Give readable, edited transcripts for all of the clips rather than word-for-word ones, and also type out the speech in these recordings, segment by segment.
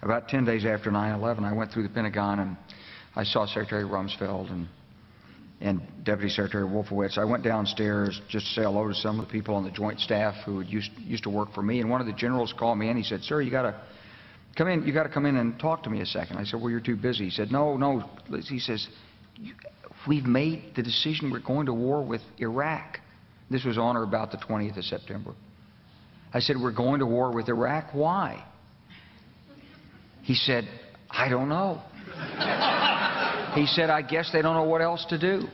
about 10 days after 9/11, I went through the Pentagon and I saw Secretary Rumsfeld and Deputy Secretary Wolfowitz. I went downstairs just to say hello to some of the people on the Joint Staff who had used to work for me, and one of the generals called me in. He said, "Sir, you got to come in. You got to come in and talk to me a second." I said, "Well, you're too busy." He said, "No." He says, "We've made the decision. We're going to war with Iraq." This was on or about the 20th of September. I said, "We're going to war with Iraq. Why?" He said, "I don't know." He said, "I guess they don't know what else to do."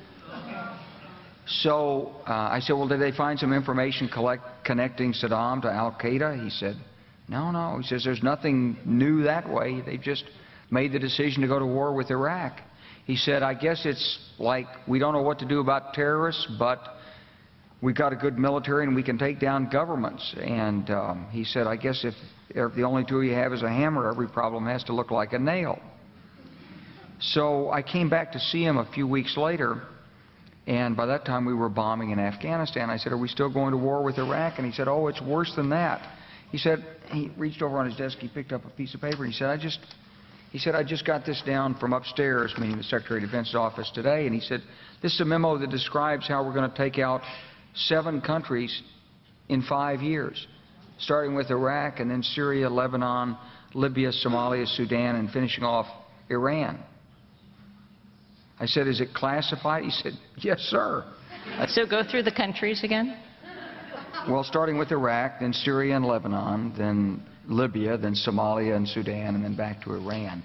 So I said, "Well, did they find some information connecting Saddam to Al-Qaeda?" He said, No. He says, "There's nothing new that way. They've just made the decision to go to war with Iraq." He said, "I guess it's like we don't know what to do about terrorists, but we've got a good military and we can take down governments." And he said, "I guess if the only tool you have is a hammer, every problem has to look like a nail." So I came back to see him a few weeks later, and by that time we were bombing in Afghanistan. I said, "Are we still going to war with Iraq?" And he said, "Oh, it's worse than that." He said, he reached over on his desk, he picked up a piece of paper, and he said, I just got this down from upstairs," meaning the Secretary of Defense's office today, and he said, "This is a memo that describes how we're going to take out 7 countries in 5 years, starting with Iraq and then Syria, Lebanon, Libya, Somalia, Sudan, and finishing off Iran." I said, "Is it classified?" He said, "Yes, sir." So go through the countries again. Well, starting with Iraq, then Syria and Lebanon, then Libya, then Somalia and Sudan, and then back to Iran.